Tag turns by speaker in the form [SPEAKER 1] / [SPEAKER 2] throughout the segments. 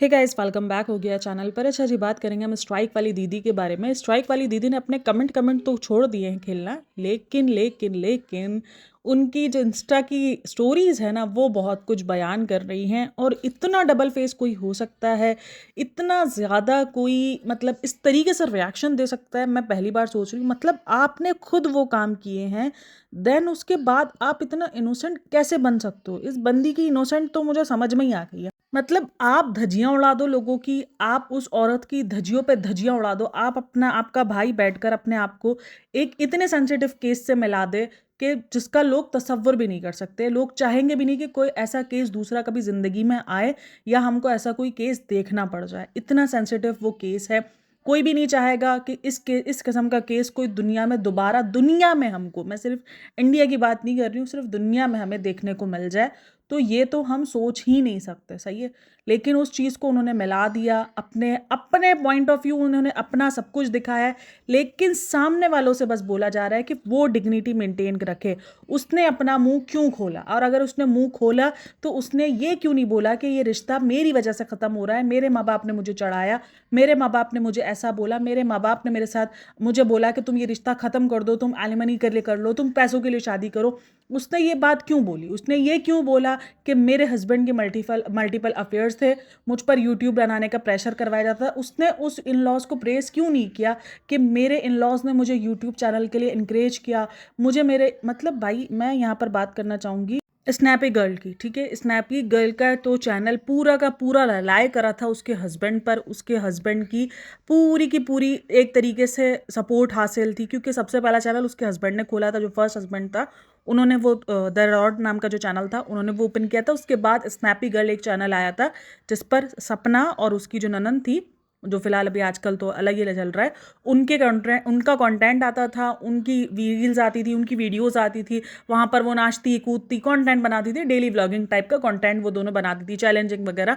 [SPEAKER 1] Hey guys, welcome back हो गया channel पर। अच्छा जी, बात करेंगे हम स्ट्राइक वाली दीदी के बारे में। स्ट्राइक वाली दीदी ने अपने कमेंट तो छोड़ दिए हैं खेलना, लेकिन उनकी जो इंस्टा की स्टोरीज है ना, वो बहुत कुछ बयान कर रही हैं। और इतना डबल फेस कोई हो सकता है, इतना ज़्यादा कोई मतलब इस तरीके से रिएक्शन दे सकता है, मैं पहली बार सोच रही हूँ। मतलब आपने खुद वो काम किए हैं, देन उसके बाद आप इतना इनोसेंट कैसे बन सकते हो? इस बंदी की इनोसेंट तो मुझे समझ में ही आ गई है। मतलब आप धज्जियाँ उड़ा दो लोगों की, आप उस औरत की धज्जियों पे धज्जियाँ उड़ा दो, आप अपना आपका भाई बैठकर अपने आप को एक इतने सेंसिटिव केस से मिला दे कि जिसका लोग तसव्वुर भी नहीं कर सकते। लोग चाहेंगे भी नहीं कि कोई ऐसा केस दूसरा कभी ज़िंदगी में आए या हमको ऐसा कोई केस देखना पड़ जाए। इतना सेंसिटिव वो केस है। कोई भी नहीं चाहेगा कि इस किस्म का केस कोई दुनिया में दोबारा दुनिया में हमको, मैं सिर्फ इंडिया की बात नहीं कर रही हूँ, सिर्फ दुनिया में हमें देखने को मिल जाए। तो ये तो हम सोच ही नहीं सकते, सही है। लेकिन उस चीज़ को उन्होंने मिला दिया, अपने अपने पॉइंट ऑफ व्यू उन्होंने अपना सब कुछ दिखाया है, लेकिन सामने वालों से बस बोला जा रहा है कि वो डिग्निटी मेंटेन रखे। उसने अपना मुंह क्यों खोला? और अगर उसने मुंह खोला तो उसने ये क्यों नहीं बोला कि ये रिश्ता मेरी वजह से ख़त्म हो रहा है, मेरे माँ बाप ने मुझे चढ़ाया, मेरे माँ बाप ने मुझे ऐसा बोला, मेरे माँ बाप ने मेरे साथ मुझे बोला कि तुम ये रिश्ता ख़त्म कर दो, तुम एलिमनी कर लो, तुम पैसों के लिए शादी करो। उसने ये बात क्यों बोली? उसने ये क्यों बोला कि मेरे हस्बैंड के मल्टीपल अफेयर्स थे, मुझ पर यूट्यूब बनाने का प्रेशर करवाया जाता था? उसने उस इन लॉज को प्रेस क्यों नहीं किया कि मेरे इन लॉज ने मुझे यूट्यूब चैनल के लिए इनक्रेज किया? मुझे मेरे मतलब भाई, मैं यहाँ पर बात करना चाहूँगी स्नैपी गर्ल की, ठीक है। स्नैपी गर्ल का तो चैनल पूरा का पूरा रिलाय करा था उसके हस्बैंड पर, उसके हस्बैंड की पूरी एक तरीके से सपोर्ट हासिल थी, क्योंकि सबसे पहला चैनल उसके हस्बैंड ने खोला था, जो फर्स्ट हस्बैंड था। उन्होंने वो द रॉड नाम का जो चैनल था उन्होंने वो ओपन किया था। उसके बाद स्नैपी गर्ल एक चैनल आया था जिस पर सपना और उसकी जो ननन थी, जो फिलहाल अभी आजकल तो अलग ही चल रहा है, उनका कंटेंट आता था, उनकी रील्स आती थी, उनकी वीडियोस आती थी। वहाँ पर वो नाचती कूदती कंटेंट बनाती थी, डेली व्लॉगिंग टाइप का कंटेंट वो दोनों बनाती थी, चैलेंजिंग वगैरह।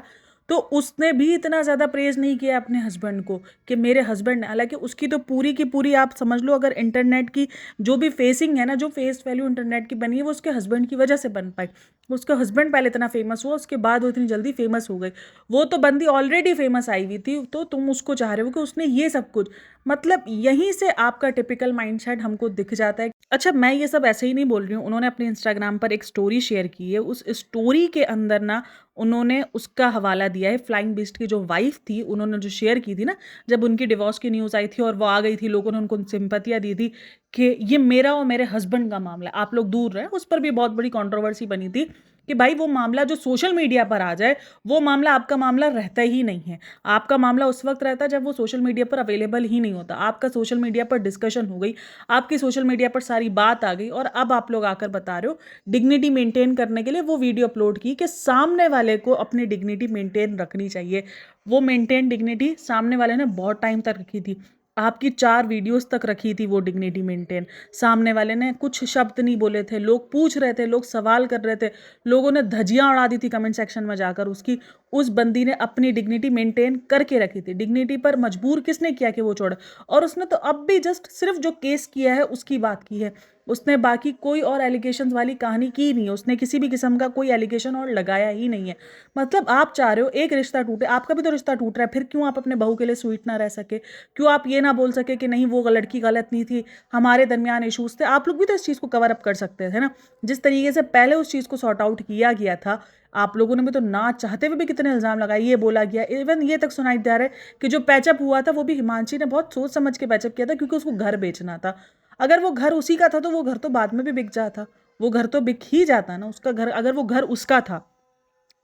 [SPEAKER 1] तो उसने भी इतना ज़्यादा प्रेज नहीं किया अपने हस्बैंड को कि मेरे हस्बैंड ने, हालांकि उसकी तो पूरी की पूरी आप समझ लो, अगर इंटरनेट की जो भी फेसिंग है ना, जो फेस वैल्यू इंटरनेट की बनी है, वो उसके हस्बैंड की वजह से बन पाई। उसका हस्बैंड पहले इतना फेमस हुआ, उसके बाद वो इतनी जल्दी फेमस हो गई। वो तो बंदी ऑलरेडी फेमस आई हुई थी, तो तुम उसको चाह रहे हो कि उसने ये सब कुछ, मतलब यहीं से आपका टिपिकल माइंडसेट हमको दिख जाता है। अच्छा, मैं ये सब ऐसे ही नहीं बोल रही हूँ। उन्होंने अपने इंस्टाग्राम पर एक स्टोरी शेयर की है, उस स्टोरी के अंदर ना उन्होंने उसका हवाला दिया है फ्लाइंग बीस्ट की जो वाइफ थी, उन्होंने जो शेयर की थी ना, जब उनकी डिवोर्स की न्यूज़ आई थी और वो आ गई थी, लोगों ने उनको सिंपतियाँ दी थी कि ये मेरा और मेरे हस्बैंड का मामला है, आप लोग दूर रहें। उस पर भी बहुत बड़ी कंट्रोवर्सी बनी थी कि भाई वो मामला जो सोशल मीडिया पर आ जाए, वो मामला आपका मामला रहता ही नहीं है। आपका मामला उस वक्त रहता है जब वो सोशल मीडिया पर अवेलेबल ही नहीं होता। आपका सोशल मीडिया पर डिस्कशन हो गई, आपकी सोशल मीडिया पर सारी बात आ गई, और अब आप लोग आकर बता रहे हो डिग्निटी मेंटेन करने के लिए वो वीडियो अपलोड की कि सामने वाले को अपनी डिग्निटी मेंटेन रखनी चाहिए। वो मेंटेन डिग्निटी सामने वाले ने बहुत टाइम तक रखी थी, आपकी 4 वीडियोस तक रखी थी वो डिग्निटी मेंटेन। सामने वाले ने कुछ शब्द नहीं बोले थे, लोग पूछ रहे थे, लोग सवाल कर रहे थे, लोगों ने धज्जियां उड़ा दी थी कमेंट सेक्शन में जाकर उसकी। उस बंदी ने अपनी डिग्निटी मेंटेन करके रखी थी। डिग्निटी पर मजबूर किसने किया कि वो छोड़े? और उसने तो अब भी जस्ट सिर्फ जो केस किया है उसकी बात की है, उसने बाकी कोई और एलिगेशंस वाली कहानी की नहीं है, उसने किसी भी किस्म का कोई एलिगेशन और लगाया ही नहीं है। मतलब आप चाह रहे हो एक रिश्ता टूटे, आपका भी तो रिश्ता टूट रहा है, फिर क्यों आप अपने बहू के लिए स्वीट ना रह सके? क्यों आप ये ना बोल सके कि नहीं वो लड़की गलत नहीं थी, हमारे दरमियान इशूज थे? आप लोग भी तो इस चीज़ को कवर अप कर सकते थे ना, जिस तरीके से पहले उस चीज़ को सॉर्ट आउट किया गया था। आप लोगों ने भी तो ना चाहते हुए भी कितने इल्ज़ाम लगाए, ये बोला गया, इवन ये तक सुनाई दे रहा है कि जो पैचअप हुआ था वो भी हिमांशी ने बहुत सोच समझ के पैचअप किया था, क्योंकि उसको घर बेचना था। अगर वो घर उसी का था तो वो घर तो बाद में भी बिक जाता, वो घर तो बिक ही जाता ना उसका घर, अगर वो घर उसका था।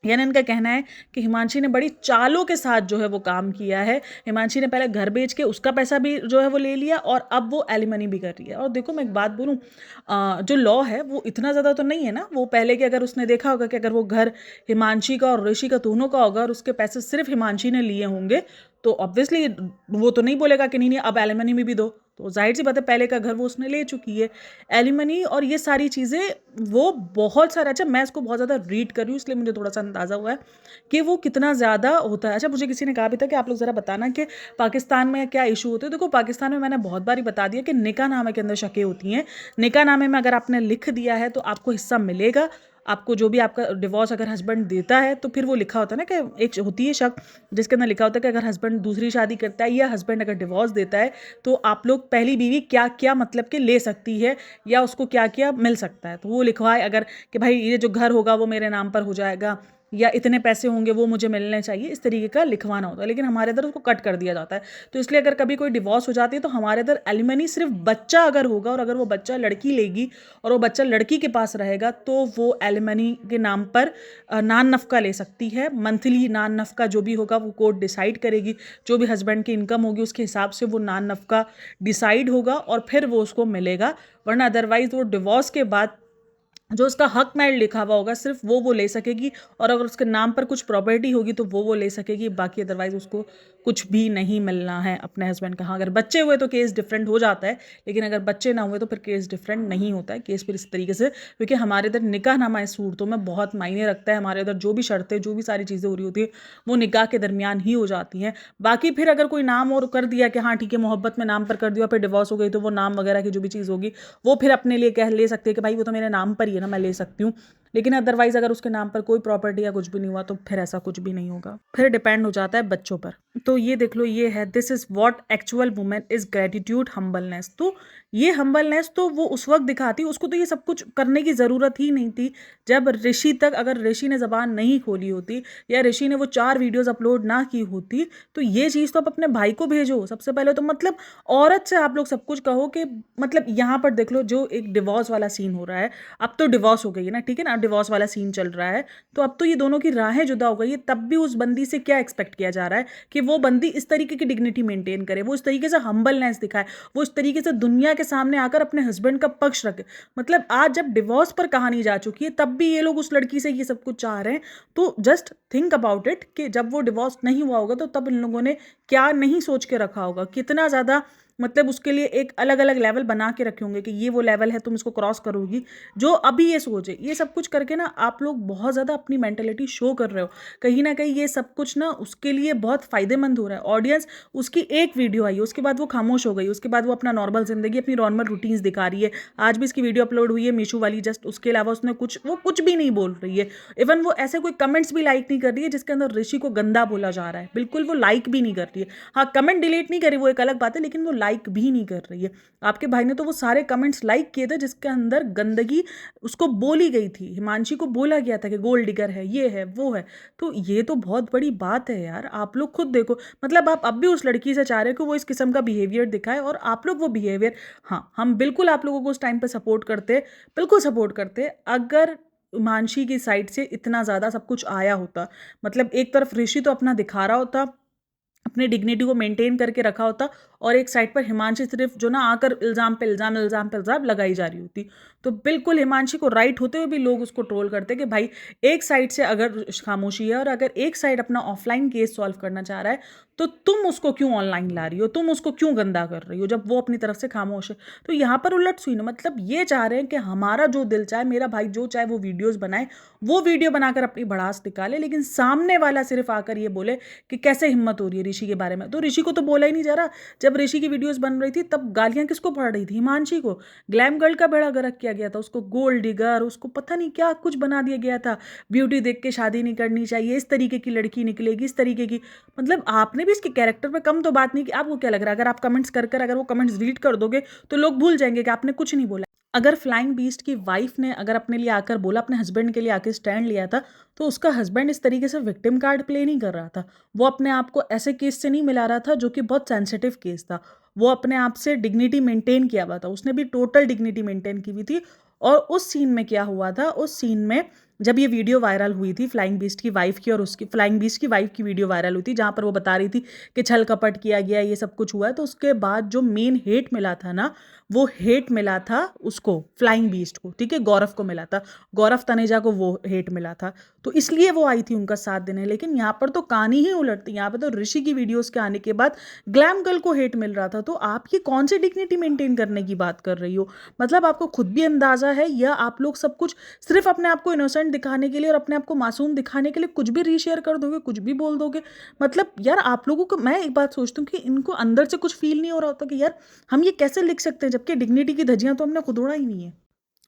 [SPEAKER 1] यानी इनका कहना है कि हिमांशी ने बड़ी चालों के साथ जो है वो काम किया है। हिमांशी ने पहले घर बेच के उसका पैसा भी जो है वो ले लिया, और अब वो एलिमनी भी कर रही है। और देखो मैं एक बात बोलूँ, जो लॉ है वो इतना ज़्यादा तो नहीं है ना। वो पहले के अगर उसने देखा होगा कि अगर वो घर हिमांशी का और ऋषि का दोनों का होगा और उसके पैसे सिर्फ हिमांशी ने लिए होंगे, तो ऑब्वियसली वो तो नहीं बोलेगा कि नहीं नहीं अब एलिमनी में भी दो। तो जाहिर सी बात है, पहले का घर वो उसने ले चुकी है। एलिमनी और ये सारी चीज़ें वो बहुत सारा, अच्छा मैं इसको बहुत ज़्यादा रीड कर रही हूँ इसलिए मुझे थोड़ा सा अंदाज़ा हुआ है कि वो कितना ज़्यादा होता है। अच्छा, मुझे किसी ने कहा भी था कि आप लोग ज़रा बताना कि पाकिस्तान में क्या इशू होते हैं। देखो पाकिस्तान में मैंने बहुत बारी बता दिया कि निकाहनामे के अंदर शकें होती हैं। निकाहनामे में अगर आपने लिख दिया है तो आपको हिस्सा मिलेगा। आपको जो भी आपका डिवोर्स अगर हस्बैंड देता है तो फिर वो लिखा होता है ना कि एक होती है शक जिसके अंदर लिखा होता है कि अगर हस्बैंड दूसरी शादी करता है या हस्बैंड अगर डिवोर्स देता है तो आप लोग पहली बीवी क्या क्या मतलब कि ले सकती है या उसको क्या क्या मिल सकता है। तो वो लिखवाए अगर कि भाई ये जो घर होगा वो मेरे नाम पर हो जाएगा या इतने पैसे होंगे वो मुझे मिलने चाहिए, इस तरीके का लिखवाना होता है। लेकिन हमारे इधर उसको कट कर दिया जाता है। तो इसलिए अगर कभी कोई डिवोर्स हो जाती है तो हमारे इधर एलिमनी सिर्फ बच्चा अगर होगा और अगर वो बच्चा लड़की लेगी और वो बच्चा लड़की के पास रहेगा तो वो एलिमनी के नाम पर नान नफका ले सकती है। मंथली नान नफका जो भी होगा वो कोर्ट डिसाइड करेगी, जो भी हस्बैंड की इनकम होगी उसके हिसाब से वो नान नफका डिसाइड होगा और फिर वो उसको मिलेगा। वरना अदरवाइज वो डिवोर्स के बाद जो उसका हक मैल लिखा हुआ होगा सिर्फ वो ले सकेगी और अगर उसके नाम पर कुछ प्रॉपर्टी होगी तो वो ले सकेगी, बाकी अदरवाइज उसको कुछ भी नहीं मिलना है अपने हस्बैंड का। हाँ अगर बच्चे हुए तो केस डिफरेंट हो जाता है, लेकिन अगर बच्चे ना हुए तो फिर केस डिफरेंट नहीं होता है। केस फिर इस तरीके से, क्योंकि हमारे इधर निकाहनामा इस सूरतों में बहुत मायने रखता है। हमारे इधर जो भी शर्तें जो भी सारी चीज़ें हो रही होती है वो निकाह के दरमियान ही हो जाती हैं। बाकी फिर अगर कोई नाम और कर दिया कि हाँ ठीक है मोहब्बत में नाम पर कर दिया फिर डिवोर्स हो गई तो वो नाम वगैरह की जो भी चीज़ होगी वो फिर अपने लिए कह ले सकते हैं कि भाई वो तो मेरे नाम पर ही है ना, मैं ले सकती हूँ। लेकिन अदरवाइज अगर उसके नाम पर कोई प्रॉपर्टी या कुछ भी नहीं हुआ तो फिर ऐसा कुछ भी नहीं होगा, फिर डिपेंड हो जाता है बच्चों पर। तो ये देख लो, ये है this is what actual women is gratitude humbleness. तो ये हम्बलनेस तो वो उस वक्त दिखाती, उसको तो ये सब कुछ करने की ज़रूरत ही नहीं थी जब ऋषि तक, अगर ऋषि ने ज़बान नहीं खोली होती या ऋषि ने वो 4 वीडियोस अपलोड ना की होती तो ये चीज़ तो आप अपने भाई को भेजो सबसे पहले। तो मतलब औरत से आप लोग सब कुछ कहो कि मतलब यहाँ पर देख लो जो एक डिवोर्स वाला सीन हो रहा है, अब तो डिवोर्स हो गई है ना, ठीक है ना, डिवोर्स वाला सीन चल रहा है तो अब तो ये दोनों की राहें जुदा हो गई है। तब भी उस बंदी से क्या एक्सपेक्ट किया जा रहा है कि वो बंदी इस तरीके की डिग्निटी मेंटेन करे, वो इस तरीके से हम्बलनेस दिखाए, वो इस तरीके से दुनिया के सामने आकर अपने हस्बैंड का पक्ष रखे। मतलब आज जब डिवोर्स पर कहानी जा चुकी है तब भी ये लोग उस लड़की से ये सब कुछ चाह रहे हैं। तो जस्ट थिंक अबाउट इट कि जब वो डिवोर्स नहीं हुआ होगा तो तब इन लोगों ने क्या नहीं सोच के रखा होगा, कितना ज़्यादा मतलब उसके लिए एक अलग अलग लेवल बना के रखे होंगे कि ये वो लेवल है तुम इसको क्रॉस करोगी। जो अभी ये सोचे, ये सब कुछ करके ना आप लोग बहुत ज़्यादा अपनी मेंटेलिटी शो कर रहे हो। कहीं ना कहीं ये सब कुछ ना उसके लिए बहुत फ़ायदेमंद हो रहा है। ऑडियंस उसकी एक वीडियो आई, उसके बाद वो खामोश हो गई, उसके बाद वो अपना नॉर्मल ज़िंदगी अपनी नॉर्मल रूटीन्स दिखा रही है। आज भी इसकी वीडियो अपलोड हुई है मीशू वाली, जस्ट उसके अलावा उसने कुछ भी नहीं बोल रही है। इवन वो ऐसे कोई कमेंट्स भी लाइक नहीं कर रही है जिसके अंदर ऋषि को गंदा बोला जा रहा है, बिल्कुल वो लाइक भी नहीं कर रही है। हाँ कमेंट डिलीट नहीं करी वो एक अलग बात है, लेकिन वो लाइक भी नहीं कर रही है। आपके भाई ने तो वो सारे कमेंट्स लाइक किए थे जिसके अंदर गंदगी उसको बोली गई थी, हिमांशी को बोला गया था कि गोल्ड डिगर है, ये है वो है। तो ये तो बहुत बड़ी बात है यार, आप लोग खुद देखो। मतलब आप अब भी उस लड़की से चाह रहे हो कि वो इस किस्म का बिहेवियर दिखाए और आप लोग वो बिहेवियर, हाँ हम बिल्कुल आप लोगों को उस टाइम पर सपोर्ट करते, बिल्कुल सपोर्ट करते अगर हिमांशी की साइड से इतना ज़्यादा सब कुछ आया होता। मतलब एक तरफ ऋषि तो अपना दिखा रहा होता, अपनी डिग्निटी को मेंटेन करके रखा होता और एक साइड पर हिमांशी सिर्फ जो ना आकर इल्ज़ाम पे इल्ज़ाम इल्ज़ाम पे इल्ज़ाम लगाई जा रही होती। तो बिल्कुल हिमांशी को राइट होते हुए भी लोग उसको ट्रोल करते कि भाई एक साइड से अगर खामोशी है और अगर एक साइड अपना ऑफलाइन केस सॉल्व करना चाह रहा है तो तुम उसको क्यों ऑनलाइन ला रही हो, तुम उसको क्यों गंदा कर रही हो जब वो अपनी तरफ से खामोश है। तो यहाँ पर उलट सुई ना, मतलब ये चाह रहे हैं कि हमारा जो दिल चाहे, मेरा भाई जो चाहे वो वीडियोज़ बनाए, वो वीडियो बनाकर अपनी भड़ास निकाले, लेकिन सामने वाला सिर्फ आकर ये बोले कि कैसे हिम्मत हो रही है ऋषि के बारे में। तो ऋषि को तो बोला ही नहीं जा रहा। जब ऋषि की वीडियोस बन रही थी तब गालियां किसको पड़ रही थी? हिमांशी को। ग्लैम गर्ल का बेड़ा गर्क किया गया था, उसको गोल्ड डिगर, उसको पता नहीं क्या कुछ बना दिया गया था। ब्यूटी देख के शादी नहीं करनी चाहिए, इस तरीके की लड़की निकलेगी, इस तरीके की। मतलब आपने भी इसके कैरेक्टर पे कम तो बात नहीं की। आपको क्या लग रहा है अगर आप कमेंट्स कर अगर वो कमेंट्स डिलीट कर दोगे तो लोग भूल जाएंगे कि आपने कुछ नहीं बोला? अगर फ्लाइंग बीस्ट की वाइफ ने अगर अपने लिए आकर बोला, अपने हस्बैंड के लिए आकर स्टैंड लिया था, तो उसका हस्बैंड इस तरीके से विक्टिम कार्ड प्ले नहीं कर रहा था। वो अपने आप को ऐसे केस से नहीं मिला रहा था जो कि बहुत सेंसिटिव केस था। वो अपने आप से डिग्निटी मेंटेन किया हुआ था, उसने भी टोटल डिग्निटी मेंटेन की हुई थी। और उस सीन में क्या हुआ था, उस सीन में जब ये वीडियो वायरल हुई थी फ्लाइंग बीस्ट की वाइफ की, और उसकी फ्लाइंग बीस्ट की वाइफ की वीडियो वायरल हुई थी जहाँ पर वो बता रही थी कि छल कपट किया गया, ये सब कुछ हुआ है। तो उसके बाद जो मेन हेट मिला था ना, वो हेट मिला था उसको, फ्लाइंग बीस्ट को, ठीक है, गौरव को मिला था, गौरव तनेजा को वो हेट मिला था। तो इसलिए वो आई थी उनका साथ देने। लेकिन यहाँ पर तो कहानी ही उलटती, यहाँ पर तो ऋषि की वीडियोस के आने के बाद ग्लैम गर्ल को हेट मिल रहा था। तो आप ये कौन सी डिग्निटी मेंटेन करने की बात कर रही हो? मतलब आपको खुद भी अंदाजा है या आप लोग सब कुछ सिर्फ अपने आप को इनोसेंट दिखाने के लिए और अपने आप को मासूम दिखाने के लिए कुछ भी रीशेयर कर दोगे, कुछ भी बोल दोगे? मतलब यार आप लोगों को, मैं एक बात सोचती हूँ कि इनको अंदर से कुछ फील नहीं हो रहा होता कि यार हम ये कैसे लिख सकते हैं, जबकि डिग्निटी की धज्जियां तो हमने खुद उड़ा ही नहीं है।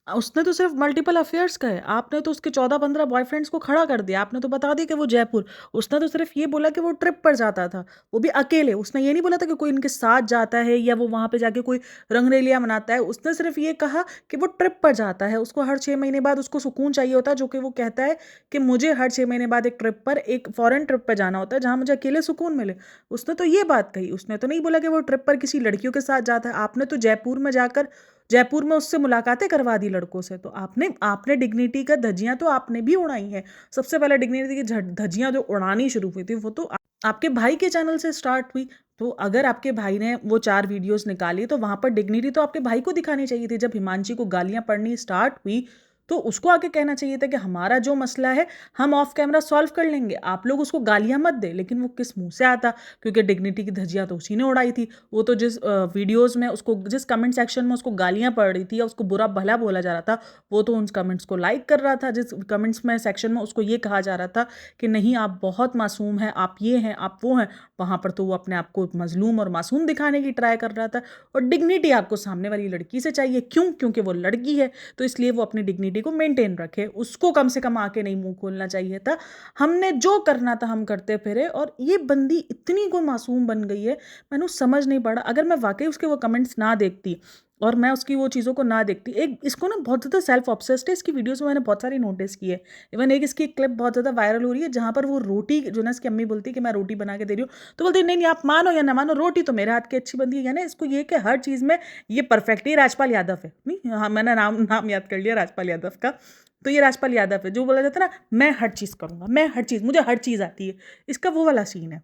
[SPEAKER 1] उसने तो सिर्फ मल्टीपल अफेयर्स का है, आपने तो उसके 14-15 बॉयफ्रेंड्स को खड़ा कर दिया, आपने तो बता दिया कि वो जयपुर। उसने तो सिर्फ ये बोला कि वो ट्रिप पर जाता था, वो भी अकेले। उसने ये नहीं बोला था कि कोई इनके साथ जाता है या वो वहाँ पे जाके कोई रंगरेलिया मनाता है। उसने सिर्फ ये कहा कि वो ट्रिप पर जाता है, उसको हर 6 महीने बाद उसको सुकून चाहिए होता है, जो कि वो कहता है कि मुझे हर 6 महीने बाद एक ट्रिप पर, एक फॉरेन ट्रिप पर जाना होता है, जहाँ मुझे अकेले सुकून मिले। उसने तो ये बात कही, उसने तो नहीं बोला कि वो ट्रिप पर किसी लड़कियों के साथ जाता है। आपने तो जयपुर में उससे मुलाकातें करवा दी लड़कों से। तो आपने आपने डिग्निटी का धज्जियां तो आपने भी उड़ाई हैं। सबसे पहले डिग्निटी की धज्जियां जो उड़ानी शुरू हुई थी वो तो आपके भाई के चैनल से स्टार्ट हुई। तो अगर आपके भाई ने वो 4 वीडियोस निकाली तो वहां पर डिग्निटी तो आपके भाई को दिखानी चाहिए थी। जब हिमांशी को गालियां पड़नी स्टार्ट हुई तो उसको आके कहना चाहिए था कि हमारा जो मसला है हम ऑफ कैमरा सॉल्व कर लेंगे, आप लोग उसको गालियां मत दे। लेकिन वो किस मुंह से आता, क्योंकि डिग्निटी की धज्जियां तो उसी ने उड़ाई थी। वो तो जिस वीडियोस में उसको, जिस कमेंट सेक्शन में उसको गालियां पड़ रही थी या उसको बुरा भला बोला जा रहा था, वो तो उन कमेंट्स को लाइक कर रहा था। जिस कमेंट्स में सेक्शन में उसको ये कहा जा रहा था कि नहीं आप बहुत मासूम हैं, आप ये हैं, आप वो हैं, वहाँ पर तो वो अपने आप को मजलूम और मासूम दिखाने की ट्राई कर रहा था। और डिग्निटी आपको सामने वाली लड़की से चाहिए, क्यों? क्योंकि वो लड़की है, तो इसलिए वो अपनी डिग्निटी को मेंटेन रखे। उसको कम से कम आके नहीं मुंह खोलना चाहिए था। हमने जो करना था हम करते फिरे, और ये बंदी इतनी को मासूम बन गई है, मैंने समझ नहीं पड़ा। अगर मैं वाकई उसके वो कमेंट्स ना देखती और मैं उसकी वो चीज़ों को ना देखती, एक इसको ना बहुत ज़्यादा सेल्फ ऑब्सेस्ड है, इसकी वीडियोस में मैंने बहुत सारी नोटिस की है। इवन एक इसकी क्लिप बहुत ज़्यादा वायरल हो रही है जहाँ पर वो रोटी, जो ना इसकी अम्मी बोलती है कि मैं रोटी बना के दे रही हूँ, तो बोलती है नहीं नहीं आप मानो या ना मानो रोटी तो मेरे हाथ की अच्छी बनती है। यानी इसको ये कि हर चीज़ में ये परफेक्ट। ये राजपाल यादव है, नहीं हाँ मैंने नाम नाम याद कर लिया राजपाल यादव का। तो ये राजपाल यादव है जो बोला जाता है ना, मैं हर चीज़ करूँगा, मैं हर चीज़, मुझे हर चीज़ आती है। इसका वो वाला सीन है।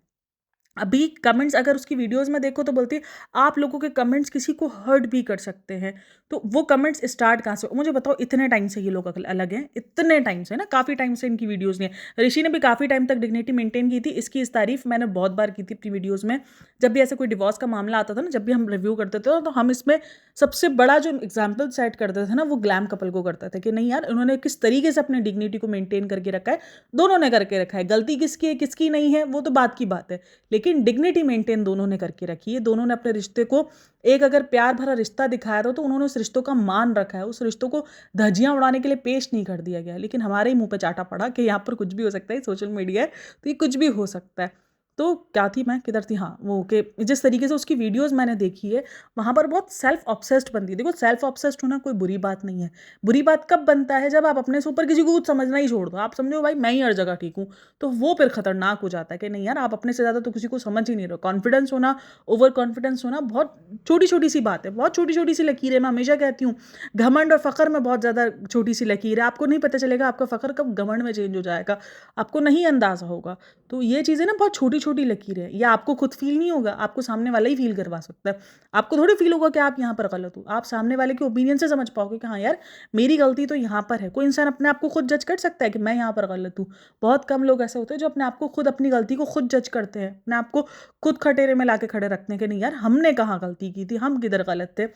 [SPEAKER 1] अभी कमेंट्स अगर उसकी वीडियोस में देखो तो बोलती है आप लोगों के कमेंट्स किसी को हर्ट भी कर सकते हैं। तो वो कमेंट्स स्टार्ट कहाँ से? मुझे बताओ, इतने टाइम से ये लोग अलग हैं, इतने टाइम से ना, काफ़ी टाइम से इनकी वीडियोस नहीं है। ऋषि ने भी काफ़ी टाइम तक डिग्निटी मेंटेन की थी, इसकी इस तारीफ मैंने बहुत बार की थी अपनी वीडियोज़ में। जब भी ऐसे कोई डिवोर्स का मामला आता था ना, जब भी हम रिव्यू करते थे तो हम इसमें सबसे बड़ा जो एग्जाम्पल सेट करते थे ना, वो ग्लैम कपल को करते थे कि नहीं यार उन्होंने किस तरीके से अपनी डिग्निटी को मेंटेन करके रखा है। दोनों ने करके रखा है, गलती किसकी है किसकी नहीं है वो तो बात की बात है, लेकिन डिग्निटी मेंटेन दोनों ने करके रखी है। दोनों ने अपने रिश्ते को, एक अगर प्यार भरा रिश्ता दिखाया था तो उन्होंने उस रिश्तों का मान रखा है, उस रिश्तों को धज्जियां उड़ाने के लिए पेश नहीं कर दिया गया। लेकिन हमारे ही मुंह पे चाटा पड़ा कि यहाँ पर कुछ भी हो सकता है, सोशल मीडिया है तो ये कुछ भी हो सकता है। तो क्या थी, मैं किधर थी, हाँ वो कि जिस तरीके से उसकी वीडियोस मैंने देखी है वहाँ पर बहुत सेल्फ ऑब्सेस्ड बनती है। देखो सेल्फ ऑब्सेस्ड होना कोई बुरी बात नहीं है। बुरी बात कब बनता है? जब आप अपने से ऊपर किसी को कुछ समझना ही छोड़ दो, आप समझो भाई मैं ही हर जगह ठीक हूँ, तो वो फिर खतरनाक हो जाता है कि नहीं यार आप अपने से ज़्यादा तो किसी को समझ ही नहीं रहे। कॉन्फिडेंस होना, ओवर कॉन्फिडेंस होना बहुत छोटी छोटी सी बात है, बहुत छोटी छोटी सी लकीर है। मैं हमेशा कहती हूँ घमंड और फ़ख्र में बहुत ज़्यादा छोटी सी लकीर है। आपको नहीं पता चलेगा आपका फ़ख्र कब घमंड में चेंज हो जाएगा, आपको नहीं अंदाज़ा होगा। तो ये चीज़ें ना बहुत छोटी छोटी लकीर है, या आपको खुद फील नहीं होगा, आपको सामने वाला ही फील करवा सकता है। आपको थोड़ी फील होगा कि आप यहाँ पर गलत हो, आप सामने वाले के ओपिनियन से समझ पाओगे कि हाँ यार मेरी गलती तो यहाँ पर है। कोई इंसान अपने आप को खुद जज कर सकता है कि मैं यहाँ पर गलत हूँ? बहुत कम लोग ऐसे होते हैं जो अपने आप को खुद, अपनी गलती को खुद जज करते हैं, अपने आप को खुद खटेरे में लाके खड़े रखने के, नहीं यार हमने कहाँ गलती की थी, हम किधर गलत थे।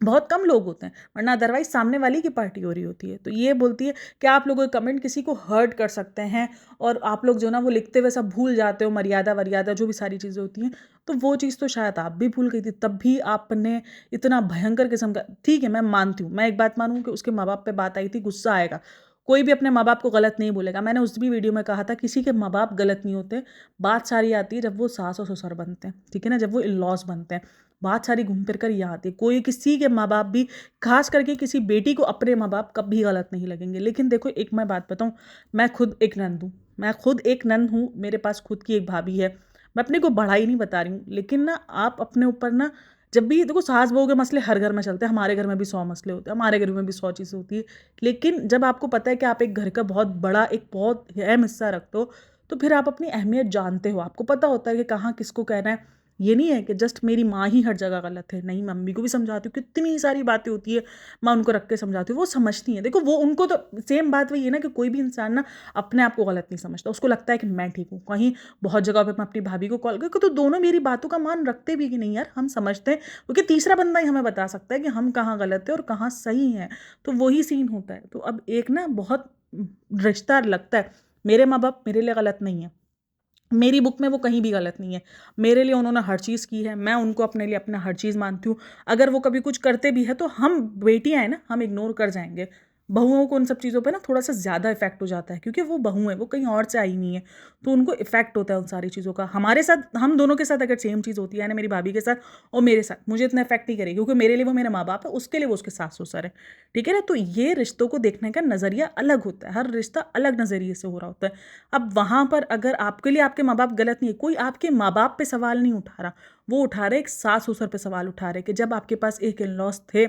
[SPEAKER 1] बहुत कम लोग होते हैं, वरना अदरवाइज सामने वाली की पार्टी हो रही होती है। तो ये बोलती है कि आप लोगों के कमेंट किसी को हर्ट कर सकते हैं, और आप लोग जो ना वो लिखते हुए सब भूल जाते हो, मर्यादा वर्यादा जो भी सारी चीज़ें होती हैं। तो वो चीज़ तो शायद आप भी भूल गई थी, तब भी आपने इतना भयंकर किस्म का, ठीक है मैं मानती हूँ, मैं एक बात मानूँ कि उसके माँ बाप पे बात आई थी, गुस्सा आएगा। कोई भी अपने माँ बाप को गलत नहीं बोलेगा। मैंने उस भी वीडियो में कहा था किसी के माँ बाप गलत नहीं होते। बात सारी आती है जब वो सास और ससुर बनते हैं, ठीक है ना, जब वो इन लॉज बनते हैं, बात सारी घूम फिर कर यहाँ आती है। कोई किसी के माँ बाप भी, खास करके किसी बेटी को अपने माँ बाप कभी गलत नहीं लगेंगे। लेकिन देखो एक मैं बात बताऊँ, मैं खुद एक नंद हूँ, मैं खुद एक नंद हूँ, मेरे पास खुद की एक भाभी है। मैं अपने को बढ़ाई नहीं बता रही हूँ, लेकिन ना आप अपने ऊपर ना, जब भी देखो सास बहू के मसले हर घर में चलते हैं, हमारे घर में भी 100 मसले होते हैं, हमारे घर में भी 100 चीज़ें होती है। लेकिन जब आपको पता है कि आप एक घर का बहुत बड़ा, एक बहुत अहम हिस्सा रखते हो, तो फिर आप अपनी अहमियत जानते हो, आपको पता होता है कि कहाँ किसको कहना है। ये नहीं है कि जस्ट मेरी माँ ही हर जगह गलत है, नहीं मम्मी को भी समझाती हूँ, कितनी सारी बातें होती है मैं उनको रख के समझाती हूँ, वो समझती हैं। देखो वो उनको तो सेम बात वही है ना कि कोई भी इंसान ना अपने आप को गलत नहीं समझता, उसको लगता है कि मैं ठीक हूँ। कहीं बहुत जगह पे मैं अपनी भाभी को कॉल करके, तो दोनों मेरी बातों का मान रखते भी कि नहीं यार हम समझते हैं, क्योंकि तीसरा बंदा ही हमें बता सकता है कि हम कहाँ गलत है और कहाँ सही है। तो वही सीन होता है। तो अब एक ना बहुत रिश्ता लगता है, मेरे माँ बाप मेरे लिए गलत नहीं है, मेरी बुक में वो कहीं भी गलत नहीं है। मेरे लिए उन्होंने हर चीज़ की है, मैं उनको अपने लिए अपना हर चीज़ मानती हूँ। अगर वो कभी कुछ करते भी हैं तो हम बेटियाँ हैं ना, हम इग्नोर कर जाएँगे। बहुओं को उन सब चीज़ों पे ना थोड़ा-सा ज़्यादा इफ़ेक्ट हो जाता है क्योंकि वो बहू हैं, वो कहीं और से आई नहीं है, तो उनको इफ़ेक्ट होता है उन सारी चीज़ों का। हमारे साथ, हम दोनों के साथ अगर सेम चीज़ होती है ना, मेरी भाभी के साथ और मेरे साथ, मुझे इतना इफ़ेक्ट नहीं करेगी क्योंकि मेरे लिए वो मेरे माँ-बाप है, उसके लिए वो उसके सास-ससुर है। ठीक है ना? तो ये रिश्तों को देखने का नज़रिया अलग होता है, हर रिश्ता अलग नज़रिए से हो रहा होता है। अब वहाँ पर अगर आपके लिए आपके माँ-बाप गलत नहीं है, कोई आपके माँ-बाप पे सवाल नहीं उठा रहा, वो उठा रहे एक सास-ससुर पे सवाल उठा रहे कि जब आपके पास एक इन-लॉज़ थे,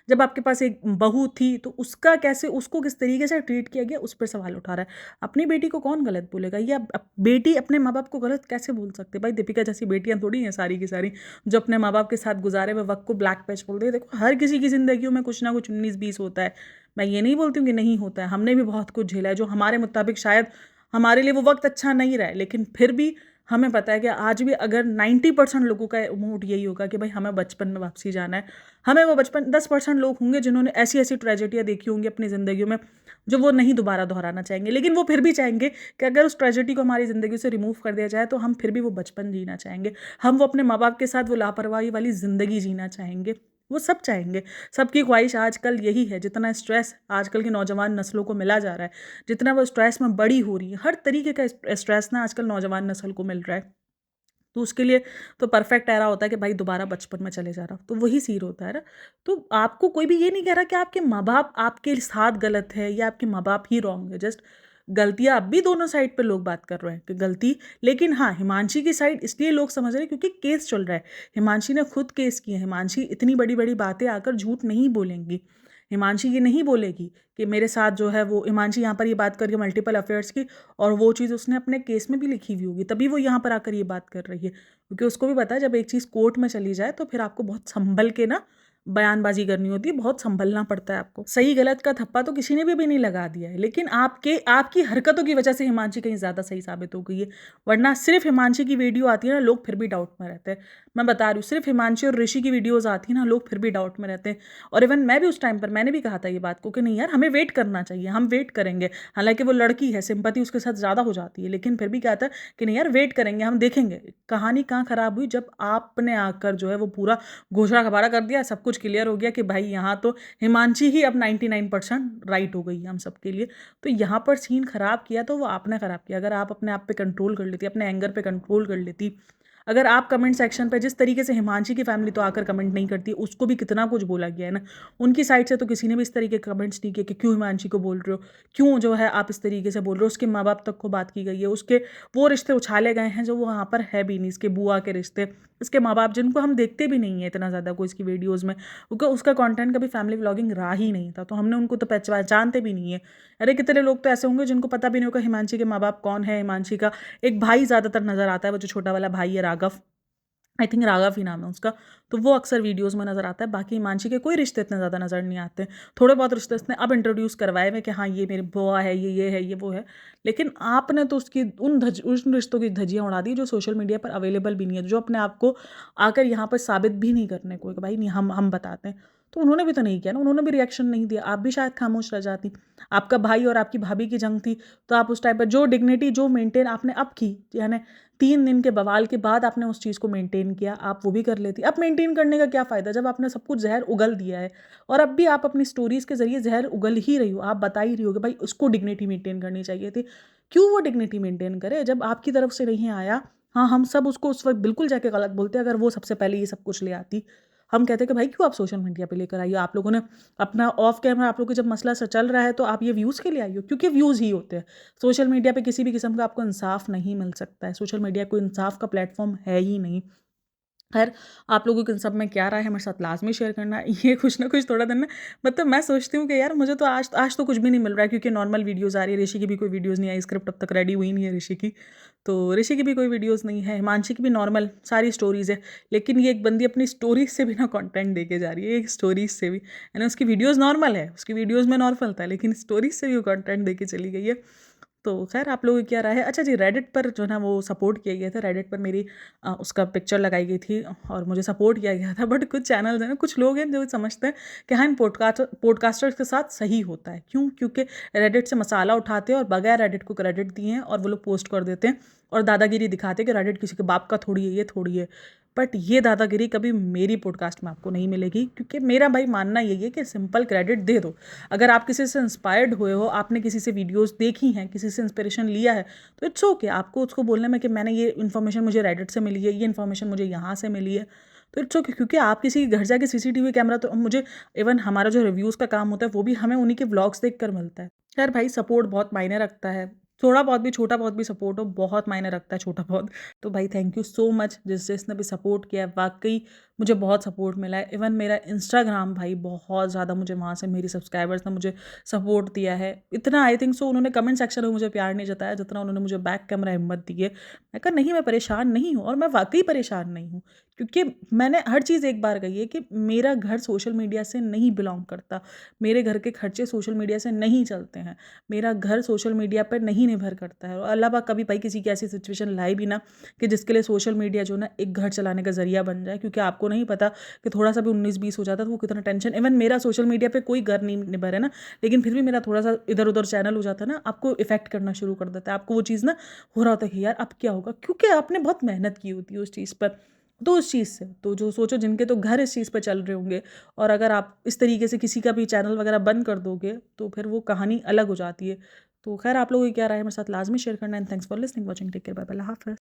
[SPEAKER 1] जब आपके पास एक बहू थी, तो उसका कैसे, उसको किस तरीके से ट्रीट किया गया, उस पर सवाल उठा रहा है। अपनी बेटी को कौन गलत बोलेगा, या बेटी अपने माँ-बाप को गलत कैसे बोल सकती है? भाई दीपिका जैसी बेटियाँ थोड़ी हैं सारी की सारी, जो अपने माँ-बाप के साथ गुज़ारे हुए वक़्त को ब्लैक पैच बोल दें। देखो, हर किसी की ज़िंदगियों में कुछ ना कुछ 19-20 होता है। मैं ये नहीं बोलती हूँ कि नहीं होता है, हमने भी बहुत कुछ झेला है, जो हमारे मुताबिक शायद हमारे लिए वो वक़्त अच्छा नहीं रहा है, लेकिन फिर भी हमें पता है कि आज भी अगर 90% लोगों का मूड यही होगा कि भाई हमें बचपन में वापसी जाना है। हमें वो बचपन, 10% लोग होंगे जिन्होंने ऐसी-ऐसी ट्रेजेडियाँ देखी होंगी अपनी ज़िंदगियों में, जो वो नहीं दोबारा दोहराना चाहेंगे। लेकिन वो फिर भी चाहेंगे कि अगर उस ट्रेजेडी को हमारी ज़िंदगी से रिमूव कर दिया जाए, तो हम फिर भी वो बचपन जीना चाहेंगे। हम वो अपने माँ-बाप के साथ वो लापरवाही वाली ज़िंदगी जीना चाहेंगे। वो सब चाहेंगे। सबकी ख्वाहिश आजकल यही है, जितना स्ट्रेस आजकल की नौजवान नस्लों को मिला जा रहा है, जितना वो स्ट्रेस में बड़ी हो रही है, हर तरीके का स्ट्रेस ना आजकल नौजवान नस्ल को मिल रहा है। तो उसके लिए तो परफेक्ट एरा होता है कि भाई दोबारा बचपन में चले जाना, तो वही सीन होता है ना। तो आपको कोई भी ये नहीं कह रहा कि आपके माँ-बाप आपके साथ गलत है या आपके माँ-बाप ही रॉन्ग है, जस्ट गलतियाँ अब भी दोनों साइड पे लोग बात कर रहे हैं कि गलती, लेकिन हाँ, हिमांशी की साइड इसलिए लोग समझ रहे हैं क्योंकि केस चल रहा है। हिमांशी ने खुद केस किया है, हिमांशी इतनी बड़ी-बड़ी बातें आकर झूठ नहीं बोलेंगी। हिमांशी ये नहीं बोलेगी कि मेरे साथ जो है वो, हिमांशी यहाँ पर ये बात कर रही है मल्टीपल अफेयर्स की, और वो चीज़ उसने अपने केस में भी लिखी हुई होगी, तभी वो यहाँ पर आकर ये बात कर रही है। क्योंकि उसको भी पता है जब एक चीज़ कोर्ट में चली जाए तो फिर आपको बहुत संभल के ना बयानबाजी करनी होती है, बहुत संभलना पड़ता है आपको। सही गलत का थप्पा तो किसी ने भी नहीं लगा दिया है, लेकिन आपकी हरकतों की वजह से हिमांशी कहीं ज़्यादा सही साबित हो गई है। वरना सिर्फ हिमांशी की वीडियो आती है ना, लोग फिर भी डाउट में रहते हैं। मैं बता रही हूँ, सिर्फ हिमांशी और ऋषि की वीडियोज़ आती है ना, लोग फिर भी डाउट में रहते हैं। और इवन मैं भी उस टाइम पर मैंने भी कहा था ये बात को कि नहीं यार, हमें वेट करना चाहिए, हम वेट करेंगे। हालाँकि वो लड़की है, सिंपैथी उसके साथ ज़्यादा हो जाती है, लेकिन फिर भी कहता है कि नहीं यार, वेट करेंगे, हम देखेंगे। कहानी कहाँ खराब हुई, जब आपने आकर जो है वो पूरा घोषणा-खबारा कर दिया, सब कुछ क्लियर हो गया कि भाई यहाँ तो हिमांशी ही अब 99% राइट हो गई है हम सबके लिए। तो यहाँ पर सीन खराब किया तो वो आपने खराब किया। अगर आप अपने आप पे कंट्रोल कर लेती, अपने एंगर पे कंट्रोल कर लेती, अगर आप कमेंट सेक्शन पे जिस तरीके से, हिमांशी की फैमिली तो आकर कमेंट नहीं करती, उसको भी कितना कुछ बोला गया है ना, उनकी साइड से तो किसी ने भी इस तरीके के कमेंट्स नहीं किए कि क्यों हिमांशी को बोल रहे हो, क्यों जो है आप इस तरीके से बोल रहे हो। उसके माँ बाप तक को बात की गई है, उसके वो रिश्ते उछाले गए हैं जो वो वहाँ पर है भी नहीं, इसके बुआ के रिश्ते, इसके माँ बाप जिनको हम देखते भी नहीं है इतना ज़्यादा कोई इसकी वीडियोज़ में, क्योंकि उसका कंटेंट कभी फैमिली व्लॉगिंग रहा ही नहीं था, तो हमने उनको तो पहचानते भी नहीं है। अरे कितने लोग तो ऐसे होंगे जिनको पता भी नहीं होगा हिमांशी के माँ बाप कौन है। हिमांशी का एक भाई ज़्यादातर नज़र आता है, वो जो छोटा वाला भाई है राघव, आई थिंक राघव ही नाम है उसका, तो वो अक्सर वीडियोज़ में नज़र आता है। बाकी हिमांशी के कोई रिश्ते इतने ज़्यादा नज़र नहीं आते। थोड़े बहुत रिश्ते उसने अब इंट्रोड्यूस करवाए हुए कि हाँ, ये मेरी बुआ है, ये है, ये वो है। लेकिन आपने तो उसकी उन रिश्तों की धज्जियाँ उड़ा दी जो सोशल मीडिया पर अवेलेबल भी नहीं है, जो अपने आप को आकर यहाँ पर साबित भी नहीं करने को कि भाई नहीं, हम बताते हैं। तो उन्होंने भी तो नहीं किया ना, उन्होंने भी रिएक्शन नहीं दिया, आप भी शायद खामोश रह जाती। आपका भाई और आपकी भाभी की जंग थी, तो आप उस टाइम पर जो डिग्निटी जो मेंटेन आपने अब की, यानी 3 दिन के बवाल के बाद आपने उस चीज़ को मेंटेन किया, आप वो भी कर लेती। अब मेंटेन करने का क्या फ़ायदा जब आपने सब कुछ ज़हर उगल दिया है, और अब भी आप अपनी स्टोरीज़ के ज़रिए ज़हर उगल ही रही हो। आप बता ही रही हो कि भाई उसको डिग्निटी मेंटेन करनी चाहिए थी। क्यों वो डिग्निटी मेंटेन करे जब आपकी तरफ से नहीं आया? हाँ, हम सब उसको उस वक़्त बिल्कुल जाके गलत बोलते अगर वो सबसे पहले ये सब कुछ ले आती। हम कहते कि भाई क्यों आप सोशल मीडिया पे लेकर आई हो? आप लोगों ने अपना ऑफ कैमरा, आप लोगों को जब मसला सा चल रहा है तो आप ये व्यूज़ के लिए आई हो? क्योंकि व्यूज़ ही होते हैं। सोशल मीडिया पे किसी भी किस्म का आपको इंसाफ नहीं मिल सकता है। सोशल मीडिया कोई इंसाफ का प्लेटफ़ॉर्म है ही नहीं। खैर, आप लोगों की इन सब में क्या राय है मेरे साथ लाज़मी शेयर करना। ये कुछ ना कुछ थोड़ा दिन ना, मतलब मैं सोचती हूँ कि यार मुझे तो आज तो कुछ भी नहीं मिल रहा है, क्योंकि नॉर्मल वीडियोज़ आ रही है। ऋषि की भी कोई वीडियोज़ नहीं आई, स्क्रिप्ट अब तक रेडी हुई नहीं है ऋषि की। तो ऋषि की भी कोई वीडियोज़ नहीं है, हिमांशी की भी नॉर्मल सारी स्टोरीज़ है। लेकिन ये एक बंदी अपनी स्टोरीज़ से भी ना कंटेंट दे के जा रही है, एक स्टोरीज़ से भी। यानी उसकी वीडियोज़ नॉर्मल है, उसकी वीडियोज़ में नॉर्मल था, लेकिन स्टोरीज़ से भी वो कंटेंट दे के चली गई है। तो ख़ैर आप लोगों की क्या राय है? अच्छा जी, रेडिट पर जो है ना वो सपोर्ट किया गया था। रेडिट पर मेरी उसका पिक्चर लगाई गई थी और मुझे सपोर्ट किया गया था। बट कुछ चैनल्स हैं ना, कुछ लोग हैं जो समझते हैं कि हाँ, इन पॉडकास्टर्स के साथ सही होता है। क्यों? क्योंकि रेडिट से मसाला उठाते हैं और बगैर रेडिट को क्रेडिट दिए हैं और वो लोग पोस्ट कर देते हैं। और दादागिरी दिखाते कि रेडिट किसी के बाप का थोड़ी है, ये थोड़ी है। बट ये दादागिरी कभी मेरी पॉडकास्ट में आपको नहीं मिलेगी, क्योंकि मेरा भाई मानना यही है कि सिंपल क्रेडिट दे दो। अगर आप किसी से इंस्पायर्ड हुए हो, आपने किसी से वीडियोस देखी हैं, किसी से इंस्पिरेशन लिया है, तो इट्स ओके आपको उसको बोलने में कि मैंने ये इन्फॉर्मेशन मुझे रेडिट से मिली है, ये इन्फॉर्मेशन मुझे यहाँ से मिली है, तो इट्स ओके। क्योंकि आप किसी के घर जाके सीसीटीवी कैमरा, तो मुझे इवन हमारा जो रिव्यूज़ का काम होता है वो भी हमें उन्हीं के व्लॉग्स देख कर मिलता है। खैर भाई, सपोर्ट बहुत मायने रखता है, थोड़ा बहुत भी, छोटा बहुत भी सपोर्ट हो, बहुत मायने रखता है छोटा बहुत। तो भाई थैंक यू सो मच जिसने भी सपोर्ट किया है, वाकई मुझे बहुत सपोर्ट मिला है। इवन मेरा इंस्टाग्राम भाई बहुत ज़्यादा, मुझे वहाँ से मेरी सब्सक्राइबर्स ने मुझे सपोर्ट दिया है इतना। आई थिंक सो उन्होंने कमेंट सेक्शन में मुझे प्यार नहीं जताया जितना उन्होंने मुझे बैक कैमरा हिम्मत दी है। मैं कहा नहीं, मैं परेशान नहीं हूँ, और मैं वाकई परेशान नहीं हूँ, क्योंकि मैंने हर चीज़ एक बार कही है कि मेरा घर सोशल मीडिया से नहीं बिलोंग करता, मेरे घर के खर्चे सोशल मीडिया से नहीं चलते हैं, मेरा घर सोशल मीडिया पर नहीं निर्भर करता है। और अल्लाह पाक कभी भाई किसी की ऐसी सिचुएशन लाए भी ना कि जिसके लिए सोशल मीडिया जो ना एक घर चलाने का ज़रिया बन जाए, क्योंकि आपको नहीं पता कि थोड़ा सा भी 19-20 हो जाता है तो वो कितना टेंशन। इवन मेरा सोशल मीडिया पे कोई घर नहीं निर्भर है ना, लेकिन फिर भी मेरा थोड़ा सा इधर उधर चैनल हो जाता है ना, आपको इफेक्ट करना शुरू कर देता है, आपको वो चीज़ ना हो रहा होता है कि यार अब क्या होगा, क्योंकि आपने बहुत मेहनत की होती है उस चीज़ पर। तो उस चीज़ से तो जो सोचो जिनके तो घर इस चीज़ पे चल रहे होंगे, और अगर आप इस तरीके से किसी का भी चैनल वगैरह बंद कर दोगे तो फिर वो कहानी अलग हो जाती है। तो खैर, आप लोगों की क्या राय है मेरे साथ लाजमी शेयर करना। And thanks for listening, watching, take care, bye bye, अल्लाह हाफ़िज़।